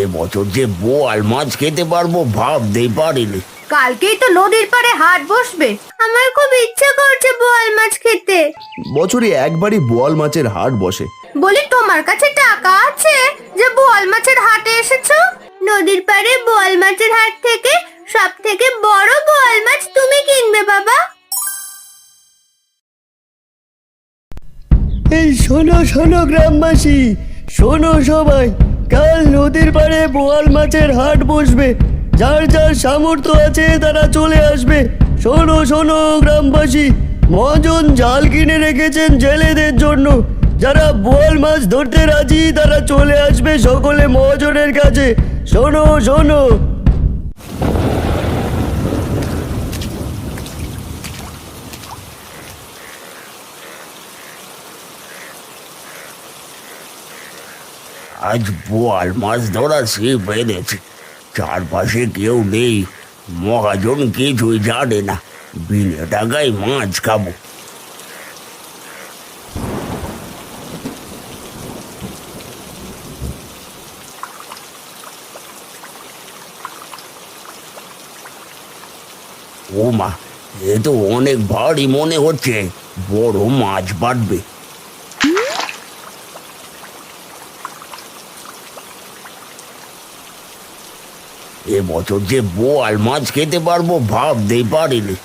এবছর যে বোয়াল মাছ খেতে পারবো ভাবতেই পারিনি। কালকেই তো নদীর পাড়ে হাট বসবে, আমার খুব ইচ্ছা করছে বোয়াল মাছ খেতে। বছরে একবারই বোয়াল মাছের হাট বসে। বলি তোমার কাছে টাকা আছে যে বোয়াল মাছের হাটে এসেছো? নদীর পাড়ে বোয়াল মাছের হাট থেকে সব থেকে বড় বোয়াল মাছ তুমি কিনবে বাবা। এই শোনো শোনো গ্রামবাসী, শোনো সবাই, কাল নদীর পাড়ে বোয়াল মাছের হাট বসবে। যার যার সামর্থ্য আছে তারা চলে আসবে। শোনো শোনো গ্রামবাসী, মহাজন জাল কিনে রেখেছেন জেলেদের জন্য। যারা বোয়াল মাছ ধরতে রাজি তারা চলে আসবে সকলে মহাজনের কাছে। শোনো শোনো। আজ বোয়াল মাছ ধরা সে বেঁধেছে, চারপাশে কেউ নেই, মহাজন কিছুই জানে না, বিনা টাকায় মাছ খাবো। ও মা, এ তো অনেক ভারী মনে হচ্ছে, বড় মাছ বাড়বে। এবছর যে বোয়াল মাছ খেতে পারবো ভাবতেই পারিনি,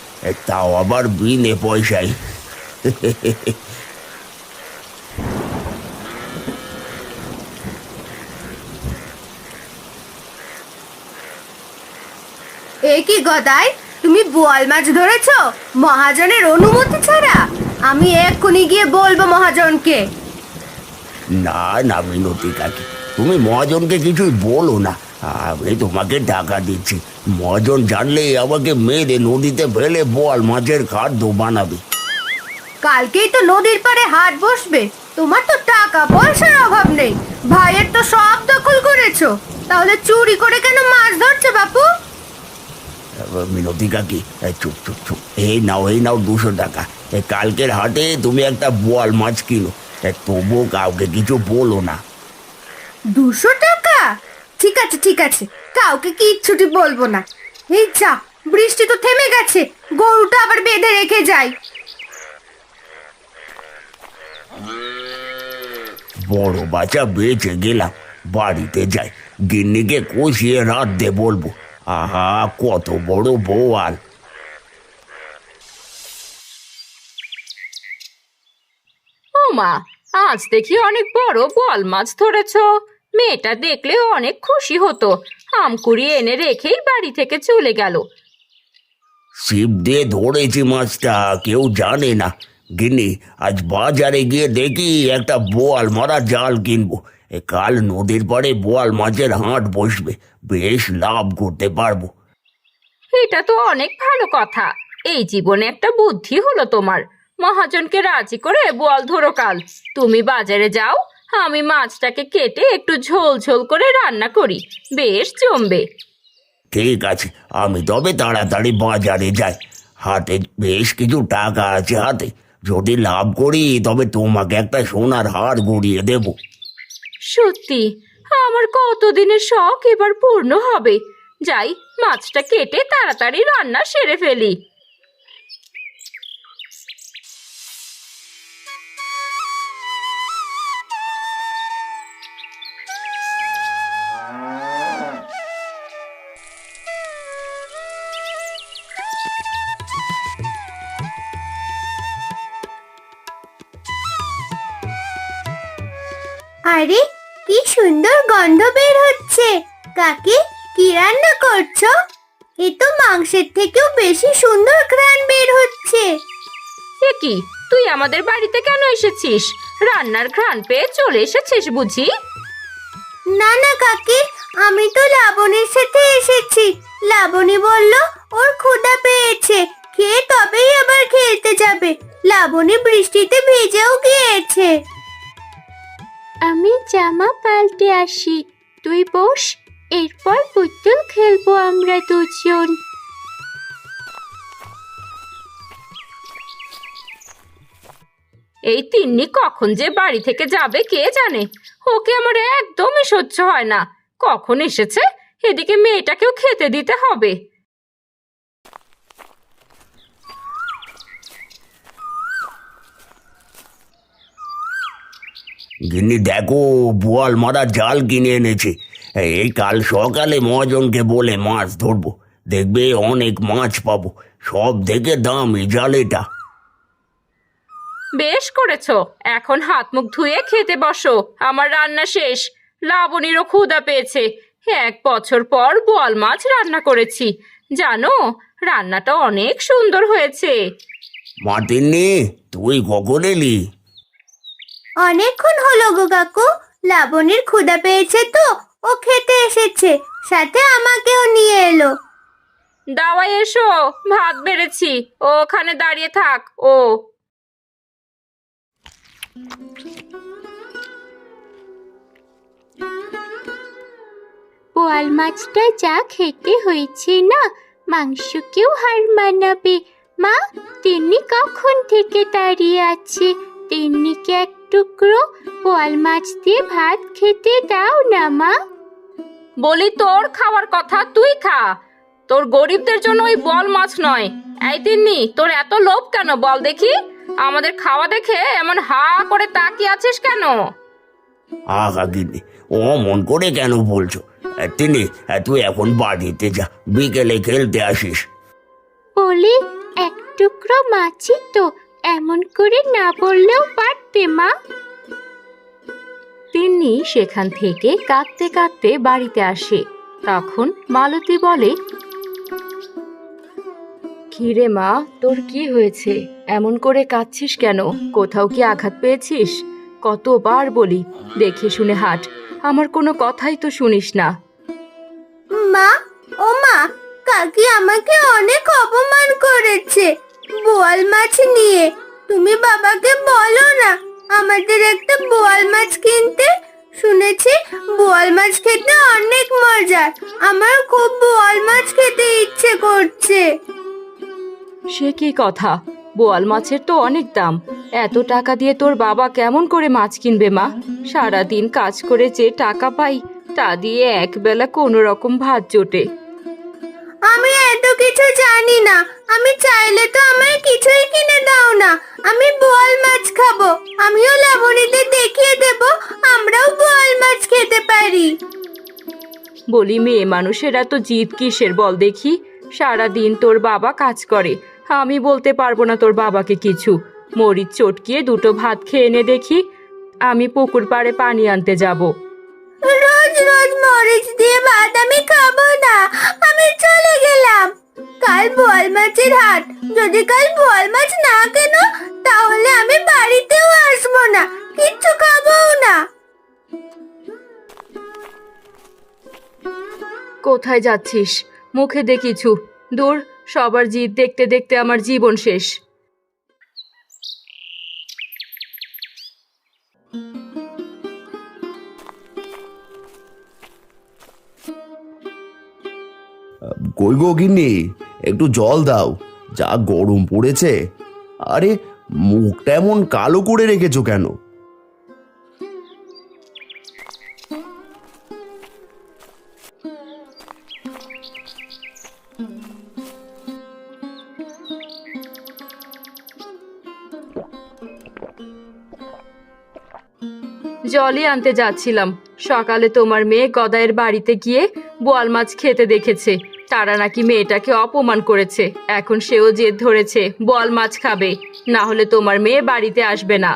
তাও আবার বিনে পয়সায়। এ কি গদাই, তুমি বোয়াল মাছ ধরেছো মহাজনের অনুমতি ছাড়া? আমি এক্ষুনি গিয়ে বলবো মহাজনকে। না না মিনতি কাকি, তুমি মহাজনকে কিছুই বলো না, আমি তোমাকে টাকা দিচ্ছি। মহাজন জানলে আমাকে মেরে নদীতে ফেলে বোয়াল মাছের খাদ্য বানাবে। কালকেই তো নদীর পাড়ে হাট বসবে, তোমার তো টাকা পয়সার অভাব নেই, ভাইয়ের তো সব দখল করেছো, তাহলে চুরি করে কেন মাছ ধরছো বাপু? মিনতি কাকি, চুপ চুপ চুপ, এই নাও 200 টাকা। কালকের হাটে তুমি একটা বোয়াল মাছ কিনো, তবুও কাউকে কিছু বলো না। 200 টাকা? ঠিক আছে ঠিক আছে, কাউকে কিচ্ছুটি বলবো না। এই যা, বৃষ্টি তো থেমে গেছে, গরুটা আবার বেঁধে রেখে যাই। বড় বাচ্চা বেঁচে গেলাম, বাড়িতে যাই, গিন্নিকে কষিয়ে রাঁধতে বলবো। আহা, কত বড় বোয়াল! ও মা, আজ দেখি অনেক বড় বোয়াল মাছ ধরেছো। মেয়েটা দেখলে অনেক খুশি হতো, আম কুড়িয়ে এনে রেখেই বাড়ি থেকে চলে গেল। ছিপ দিয়ে ধরেছি মাছটা, কেউ জানে না। গিন্নি, আজ বাজারে গিয়ে দেখি একটা বোয়াল মারা জাল কিনবো। কাল নদীর পাড়ে বোয়াল মাছের হাট বসবে, বেশ লাভ করতে পারবো। এটা তো অনেক ভালো কথা, এই জীবনে একটা বুদ্ধি হলো তোমার। মহাজনকে রাজি করে বোয়াল ধরো কাল। তুমি বাজারে যাও, আমি মাছটাকে কেটে একটু ঝোল ঝোল করে রান্না করি, বেশ জমবে। ঠিক আছে, আমি তবে তাড়াতাড়ি বাজারে যাই। হাতে বেশ কিছু টাকা আছে হাতে, যদি লাভ করি তবে তোমাকে একটা সোনার হার গড়িয়ে দেব। সত্যি, আমার কতদিনের শখ এবার পূর্ণ হবে। যাই, মাছটা কেটে তাড়াতাড়ি রান্না সেরে ফেলি। আরে কি সুন্দর গন্ধ বের হচ্ছে। কাকি, কি রান্না করছো? এ তো মাংসের থেকেও বেশি সুন্দর ঘ্রাণ বের হচ্ছে। এ কি, তুই আমাদের বাড়িতে কেন এসেছিস? রান্নার ঘ্রাণ পেয়ে চলে এসেছিস বুঝি? না না কাকি, আমি তো লাবণীর সাথে এসেছি। লাবণী বলল ওর ক্ষুধা পেয়েছে, খেয়ে তবেই আবার খেলতে যাবে। লাবণী বৃষ্টিতে ভিজেও গিয়েছে। আমি জামা পাল্টে আসি, তুই বস, এরপর পুতুল খেলবো আমরা দুজন। এই তিন্নি কখন যে বাড়ি থেকে যাবে কে জানে, ওকে আমার একদমই সহ্য হয় না। কখন এসেছে, এদিকে মেয়েটাকেও খেতে দিতে হবে। গিন্নি দেখো, বোয়াল মারা জাল কিনে এনেছে। এই কাল সকালে মহাজনকে বলে মাছ ধরবো, দেখবে অনেক মাছ পাবো। সব থেকে দামি জাল এটা। বেশ করেছো, এখন হাত মুখ ধুয়ে খেতে বসো, আমার রান্না শেষ। লাবণীরও ক্ষুধা পেয়েছে। 1 বছর পর বোয়াল মাছ রান্না করেছি, জানো রান্নাটা অনেক সুন্দর হয়েছে। মাতিননি, তুই কখন এলি? অনেকক্ষণ হলো গো কাকু। লাবণীর ক্ষুধা পেয়েছে তো ও খেতে এসেছে, সাথে আমাকেও নিয়ে এলো। দাওয়াই এসো, ভাত বেড়েছি, ও ওখানে দাঁড়িয়ে থাক। ও বোয়াল মাছটা যা খেতে হয়েছে না, মাংসকেও হার মানাবে। মা, তিন্নি কখন থেকে দাঁড়িয়ে আছে? তিন্নিকে এক টুকরো বোয়াল মাছ দিয়ে ভাত খেতে দাও না মা। বলি, তোর খাওয়ার কথা তুই খা, তোর গরিবদের জন্য ওই বল মাছ নয়। এই তিন্নি, তোর এত লোভ কেন বল দেখি? আমাদের খাওয়া দেখে এমন হা করে তাকিয়ে আছিস কেন? আহা গিন্নি, ও মন করে কেন বলছো? তিনি, তুই এখন বাড়িতে যা, বিকেলে খেলতে আসিস। বলি, এক টুকরো মাছই তো, এমন করে না বললেও পারতে মা। তিন্নি সেখান থেকে কাঁদতে কাঁদতে বাড়িতে আসে। তখন মালতী বলে, কি রে মা, তোর কি হয়েছে? এমন করে কাঁদছিস কেন? কোথাও কি আঘাত পেয়েছিস? কতবার বলি দেখে শুনে হাঁট, আমার কোনো কথাই তো শুনিস না। মা, ও মা, কাকি আমাকে অনেক অপমান করেছে বোয়াল মাছ নিয়ে। তুমি বাবাকে বলো না আমাদের একটা বোয়াল মাছ কিনতে। শুনেছি বোয়াল মাছ খেতে অনেক মজা। আমার খুব বোয়াল মাছ খেতে ইচ্ছে করছে। সে কি কথা? বোয়াল মাছের তো অনেক দাম। এত টাকা দিয়ে তোর বাবা কেমন করে মাছ কিনবে মা? সারাদিন কাজ করে যে টাকা পাই তা দিয়ে একবেলা কোনো রকম ভাত জোটে। আমি এত কিছু জানি না। আমি চাইলে তো আমায় কিছুই কিনে দাও না। আমি বোয়াল মাছ খাবো। আমিও লাবণীদের দেখিয়ে দেব আমরাও বোয়াল মাছ খেতে পারি। বলি, মেয়ে মানুষেরা তো জিদ কিসের বল দেখি? সারাদিন তোর বাবা কাজ করে, আমি বলতে পারবো না তোর বাবাকে কিছু। মরিচ চটকিয়ে 2টো ভাত খেয়ে এনে দেখি, আমি পুকুর পাড়ে পানি আনতে যাব। রোজ রোজ মরিচ দিয়ে ভাত আমি খাবো না। আমি চলে গেলাম। কাল বোয়াল মাছের হাট। যদি কাল বোয়াল মাছ না কেনো তাহলে আমি বাড়িতেও আসবো না, কিচ্ছু খাবোও না। কোথায় যাচ্ছিস? মুখে দে কিছু। দূর, সবার জিদ দেখতে দেখতে আমার জীবন শেষ। কই গো গিন্নি, একটু জল দাও, যা গরম পড়েছে। আরে, মুখটা এমন কালো করে রেখেছো কেন? জলই আনতে যাচ্ছিলাম। সকালে তোমার মেয়ে গদাইয়ের বাড়িতে গিয়ে বোয়াল মাছ খেতে দেখেছে। তারা নাকি মেয়েটাকে অপমান করেছে। এখন সেও জেদ ধরেছে বোয়াল মাছ খাবে, না হলে তোমার মেয়ে বাড়িতে আসবে না।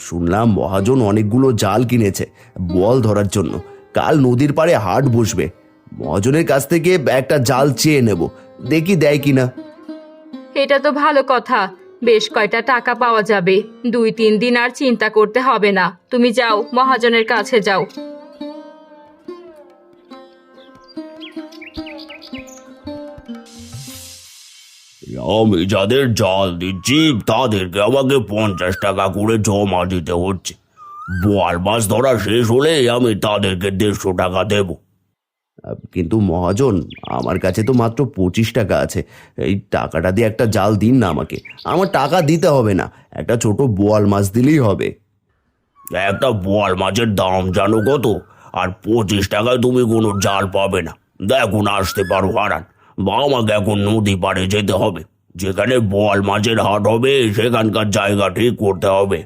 শুনলাম মহাজন অনেকগুলো জাল কিনেছে বোয়াল ধরার জন্য। কাল নদীর পাড়ে হাট বসবে। মহাজনের কাছ থেকে একটা জাল চেয়ে নেব, দেখি দেয় কিনা। এটা তো ভালো কথা, বেশ কয়টা টাকা পাওয়া যাবে। 2-3 দিন আর চিন্তা করতে হবে না। তুমি যাও, মহাজনের কাছে যাও। আমি যাদের জাল দিচ্ছি তাদেরকে আমাকে 50 টাকা করে জমা দিতে হচ্ছে। বোয়াল মাছ ধরা শেষ হলেই আমি তাদেরকে 150 টাকা দেব। কিন্তু মহাজন, আমার কাছে তো মাত্র 25 টাকা আছে। এই টাকাটা দিয়ে একটা জাল দিন না আমাকে। আমার টাকা দিতে হবে না, একটা ছোট বোয়াল মাছ দিলেই হবে। একটা বোয়াল মাছের দাম জানো কত? আর 25 টাকায় তুমি কোনো জাল পাবে না। দেখুন আসতে পারো হারান, বা আমাকে এখন নদী পাড়ে যেতে হবে, যেখানে বোয়াল মাছের হাট হবে সেখানকার জায়গা ঠিক করতে হবে।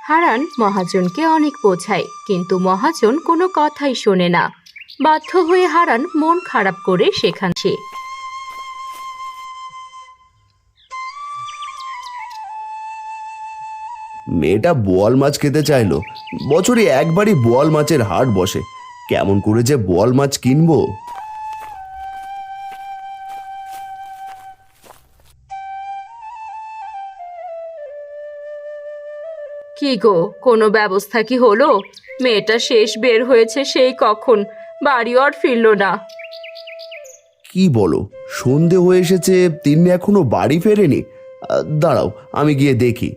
হারান মহাজনকে অনেক বোঝায়, কিন্তু মহাজন কোনো কথাই শোনে না। বাধ্য হয়ে হারান মন খারাপ করে সেখান সে। মেয়েটা বোয়াল মাছ খেতে চাইলো। বছরে একবারই বোয়াল মাছের হাট বসে, কেমন করে যে বোয়াল মাছ কিনবো। কি গো, কোনো ব্যবস্থা কি হলো? মেয়েটা শেষ বের হয়েছে সেই কখন, বাড়িও আর ফিরলো না। কি বলো, সন্ধে হয়ে এসেছে, তিনি এখনো বাড়ি ফেরেনি? দাঁড়াও, আমি গিয়ে দেখি।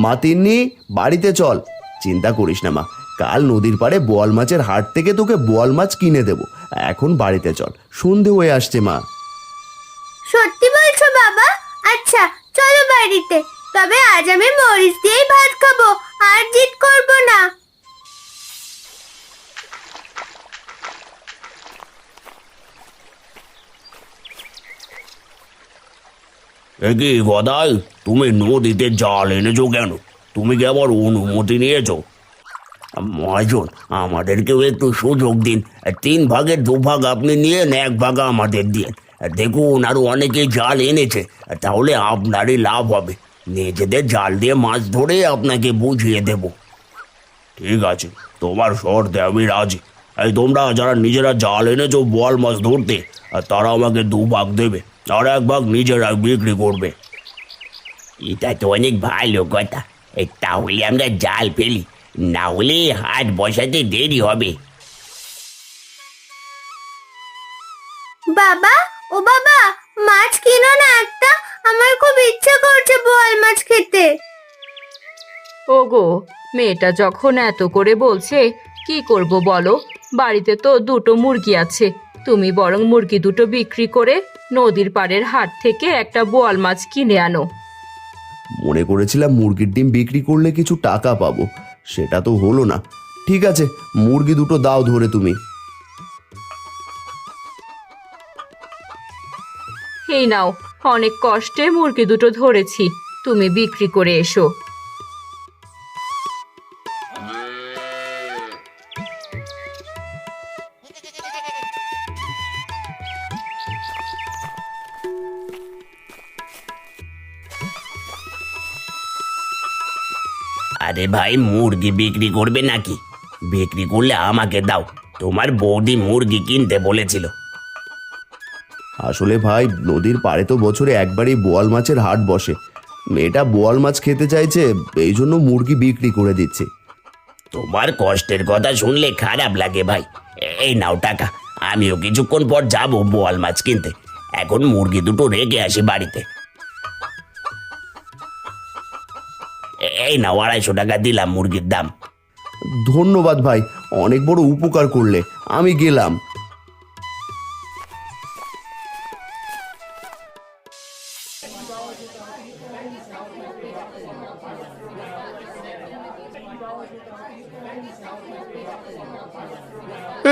মা তিন্নি, বাড়িতে চল। চিন্তা করিস না মা, কাল নদীর পাড়ে বোয়াল মাছের হাট থেকে তোকে বোয়াল মাছ কিনে দেবো। এখন বাড়িতে চল, সন্ধে হয়ে আসছে মা। সত্যি বলছো বাবা? আচ্ছা চলো বাড়িতে, তবে আজ আমি মরিচ দিয়েই ভাত খাবো, আর জিদ করবো না। কি গদাই, তুমি নদীতে জাল এনেছো কেন? তুমি কি আবার অনুমতি নিয়েছো? মহাজন, আমাদেরকেও একটু সুযোগ দিন। 3 ভাগের 2 ভাগ আপনি নিয়ে 1 ভাগ আমাদের দিয়ে। দেখুন আরো অনেকে জাল এনেছে, তাহলে আপনারই লাভ হবে। নিজেদের জাল দিয়ে মাছ ধরে আপনাকে বুঝিয়ে দেব। ঠিক আছে, তোমার শর্তে আমি রাজি। এই তোমরা যারা নিজেরা জাল এনেছো বোয়াল মাছ ধরতে, তারা আমাকে 2 ভাগ দেবে, আর 1 ভাগ নিজেরা বিক্রি করবে। এটা তো অনেক ভালো কথা। তাহলে আমরা জাল ফেলি, না হলে হাট বসাতে দেরি হবে। বাবা, ও বাবা, মাছ কিনো না একটা, আমার খুব ইচ্ছা করছে বোয়াল মাছ খেতে। ওগো, মেয়েটা যখন এত করে বলছে, কি করব বলো? বাড়িতে তো 2টো মুরগি আছে, তুমি বরং মুরগি 2টো বিক্রি করে নদীর পাড়ের হাট থেকে একটা বোয়াল মাছ কিনে আনো। মনে করেছিলাম মুরগির ডিম বিক্রি করলে কিছু টাকা পাবো, সেটা তো হলো না। ঠিক আছে, মুরগি 2টো দাও ধরে তুমি। এই নাও, অনেক কষ্টে মুরগি 2টো ধরেছি, তুমি বিক্রি করে এসো। আরে ভাই, মুরগি বিক্রি করবে নাকি? বিক্রি করলে আমাকে দাও, তোমার বৌদি মুরগি কিনতে বলেছিল। আসলে ভাই, নদীর পাড়ে তো বছরে একবারই বোয়াল মাছের হাট বসে। মেয়েটা বোয়াল মাছ খেতে চাইছে, এই জন্য মুরগি বিক্রি করে দিচ্ছে। তোমার কষ্টের কথা শুনলে খারাপ লাগে ভাই। এই নাও টাকা, আমিও কিছুক্ষণ পর যাব বোয়াল মাছ কিনতে। এখন মুরগি 2টো রেখে আসি বাড়িতে। এই নাও 250 টাকা দিলাম মুরগির দাম। ধন্যবাদ ভাই, অনেক বড় উপকার করলে। আমি গেলাম।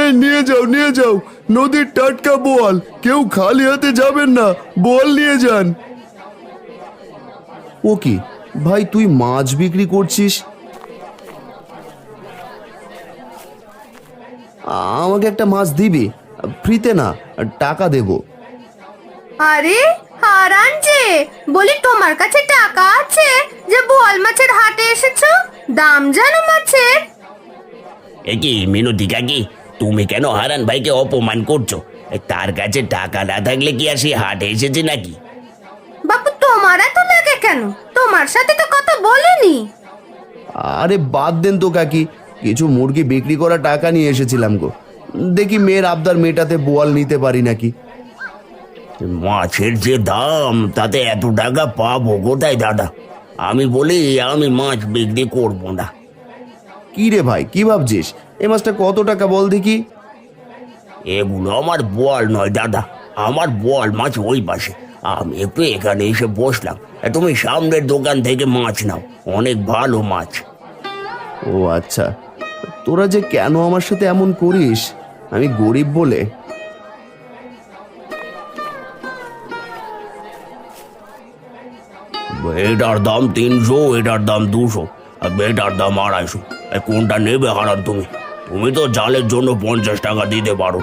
এই নিয়ে যাও, নিয়ে যাও, নদীর টাটকা বোয়াল, কেউ খালি হাতে যাবেন না, বোয়াল নিয়ে যান। ও কি ভাই, তুই মাছ বিক্রি করছিস? আমাকে একটা মাছ দিবি? ফ্রিতে না, টাকা দেব। আরে হারান যে, বলি তোমার কাছে টাকা আছে যে বোয়াল মাছের হাটে এসেছো? দাম জানো মাছের? কি মিনতি কাকি, তুমি কেন হারান ভাইকে অপমান করছো? তার কাছে টাকা না থাকলে কি আর সে হাটে এসেছে নাকি? বাপু, তোমার এত লাগে কেন? তোমার সাথে তো কথা বলিনি। আরে বাদ দেন তো কাকি, কিছু মুরগি বিক্রি করা টাকা নিয়ে এসেছিলাম গো। দেখি মেয়ের আবদার মেটাতে বোয়াল নিতে পারি নাকি। মাছের যে দাম, তাতে এত টাকা পাবো কোথায় দাদা? আমি বলি আমি মাছ বিক্রি করবো না। কি রে ভাই, কি ভাবছিস? এই মাছটা কত টাকা বল দেখি। এগুলো আমার বোয়াল নয় দাদা, আমার বোয়াল মাছ ওই পাশে, আমি একটু এখানে এসে বসলাম। তুমি সামনের দোকান থেকে মাছ নাও, অনেক ভালো মাছ। ও আচ্ছা, তোরা যে কেন আমার সাথে এমন করিস? আমি গরিব বলে? এটার দাম 300, এটার দাম 200, আর এটার দাম 250। কোনটা নেবে হারান তুমি? তুমি তো জালের জন্য 50 টাকা দিতে পারো,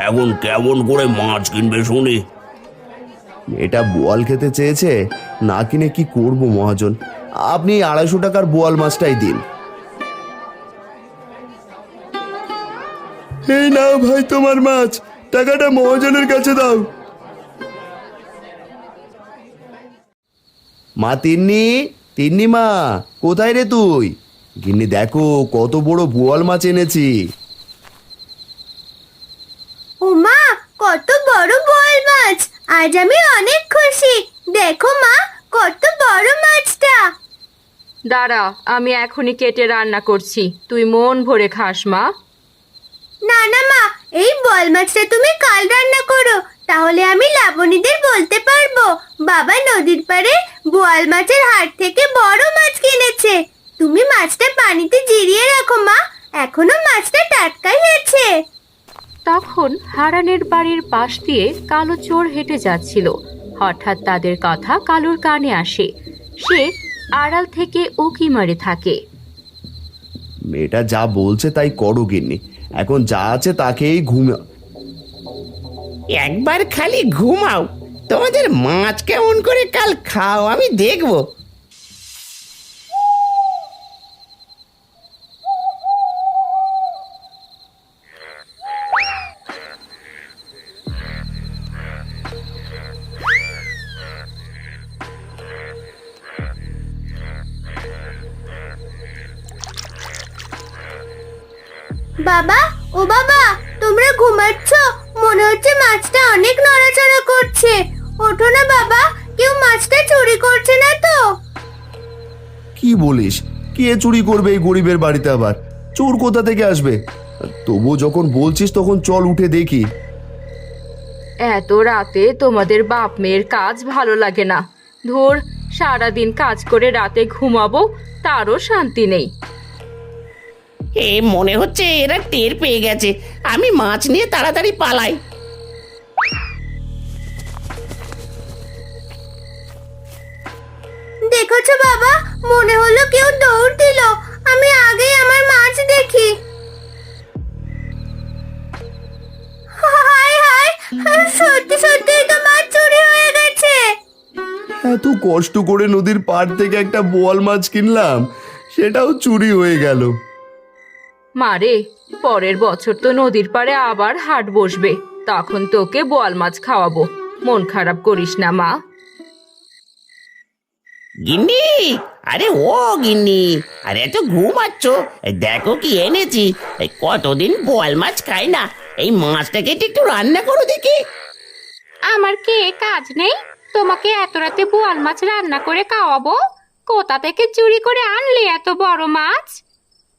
এখন কেমন করে মাছ কিনবে শুনি? এটা বোয়াল খেতে চেয়েছে, না কিনে কি করব মহাজন? আপনি 250 টাকার বোয়াল মাছটাই দিন। এই নাও ভাই তোমার মাছ, টাকাটা মহাজনের কাছে দাও। মা তিন্নি, তিন্নি মা, কোথায় রে তুই? গিন্নি দেখো কত বড় বোয়াল মাছ এনেছি। ও মা, কত বড় বোয়াল মাছ! আজ আমি অনেক খুশি। দেখো মা, কত বড় মাছটা। দাঁড়া, আমি এখনই কেটে রান্না করছি, তুই মন ভরে খাস মা। না না মা, এই বোয়াল মাছটা তুমি কাল রান্না করো, তাহলে আমি লাবণীদের বলতে পারবো বাবা নদীর পাড়ে বোয়াল মাছের হাট থেকে বড় মাছ কিনেছে। তুমি মাছটা পানিতে জিরিয়ে রাখো মা, এখনো মাছটা টাটকাই আছে। তখন হারানের বাড়ির পাশ দিয়ে কালো চোর হেঁটে যাচ্ছিল। হঠাৎ তাদের কথা কালুর কানে আসে। সে আড়াল থেকে উকি মারে থাকে। মেয়েটা যা বলছে তাই করো গিন্নি, এখন যা আছে তাকেই একবার খালি ঘুমাও, তোমাদের মাছ কেমন করে কাল খাও আমি দেখবো। বাবা, ও বাবা, তোমরা ঘুমাচ্ছ? মনে হচ্ছে মাছটা অনেক নড়াচড়া করছে। ওঠো না বাবা, কেউ মাছটা চুরি করছে না তো? কি বলিস? কে চুরি করবে এই গরিবের বাড়িতে? আবার চোর কোথা থেকে আসবে? তবু যখন বলছিস তখন চল উঠে দেখি। এত রাতে তোমাদের বাপ মেয়ের কাজ ভালো লাগে না। ধুর, সারাদিন কাজ করে রাতে ঘুমাবো, তারও শান্তি নেই। এ মনে হচ্ছে এরা টের পেয়ে গেছে, আমি মাছ নিয়ে তাড়াতাড়ি পালাই। দেখেছো বাবা, মনে হলো কেউ দৌড় দিল। আমি আগেই আমার মাছ দেখি। হায় হায়, সত্যি সত্যি তো মাছ চুরি হয়ে গেছে। এত কষ্ট করে নদীর পাড় থেকে একটা বোয়াল মাছ কিনলাম, সেটাও চুরি হয়ে গেল। মারে, পরের বছর তো নদীর পাড়ে আবার হাট বসবে, তখন তোকে বোয়াল মাছ খাওয়াবো। মন খারাপ করিস না মা। গিন্নি, আরে ও গিন্নি, আরে এত ঘুমাচ্ছ? দেখো কি এনেছি। কতদিন বোয়াল মাছ খাই না, এই মাছটা কেটে একটু রান্না করো দেখি। আমার কে কাজ নেই? তোমাকে এত রাতে বোয়াল মাছ রান্না করে খাওয়াবো? কোথা থেকে চুরি করে আনলে এত বড় মাছ?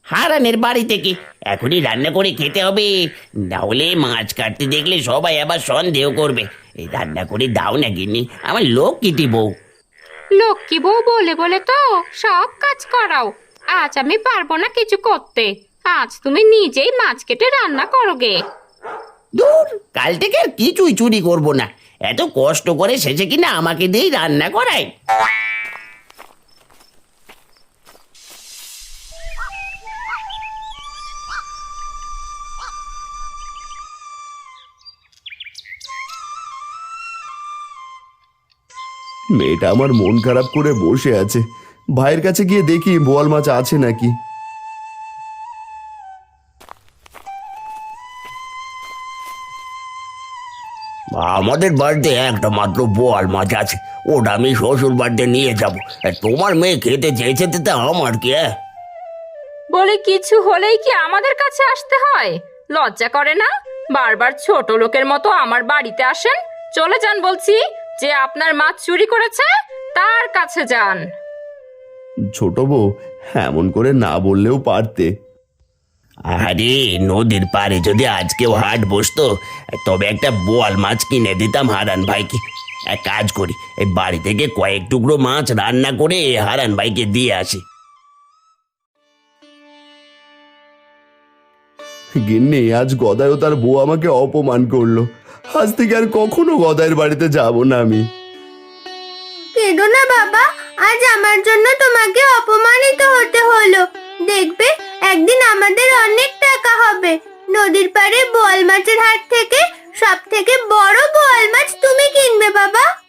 হারানের বাড়ি থেকে। এখনই রান্না করে খেতে হবে, না হলে মাছ কাটতে দেখলে সবাই আবার সন্দেহ করবে। এই রান্না করে দাও না গিন্নি, আমার লোক কিটি বউ। লক্ষ্মী বউ বলে বলে তো সব কাজ করাও। আজ আমি পারবো না কিছু করতে। আজ তুমি নিজেই মাছ কেটে রান্না করো গে। দূর, কাল থেকে আর কিছুই চুরি করব না। এত কষ্ট করে শেষে কিনা আমাকে দিয়েই রান্না করায়। মেয়েটা আমার মন খারাপ করে বসে আছে, ভাইয়ের কাছে গিয়ে দেখি বোয়াল মাছ আছে নাকি। আমাদের বাড়িতে একটা মাত্র বোয়াল মাছ আছে, ওটা আমি শ্বশুর বাড়িতে নিয়ে যাব। তোমার মেয়ে খেতে চেয়েছে, তাতে আমার কি? বলে কিছু হলেই কি আমাদের কাছে আসতে হয়? লজ্জা করে না? বারবার ছোট লোকের মতো আমার বাড়িতে আসেন। চলে যান বলছি। যে আপনার মাছ চুরি করেছে তার কাছে যান। ছোট বউ, এমন করে না বললেও পারতে। আরে নদীর পাড়ে যদি আজকেও হাট বসতো, তবে একটা বোয়াল মাছ কিনে দিতাম হারান ভাইকে। এক কাজ করি, এই বাড়ি থেকে কয়েক টুকরো মাছ রান্না করে হারান ভাইকে দিয়ে আসি। গিন্নি, আজ গদাই ও তার বউ আমাকে অপমান করলো। আজ থেকে আর কখনো গদাইয়ের বাড়িতে যাব না আমি। কেঁদো না বাবা, আজ আমার জন্য তোমাকে অপমানিত হতে হলো। দেখবে একদিন আমাদের অনেক টাকা হবে। নদীর পাড়ে বোয়াল মাছের হাট থেকে সব থেকে বড় বোয়াল মাছ তুমি কিনবে বাবা।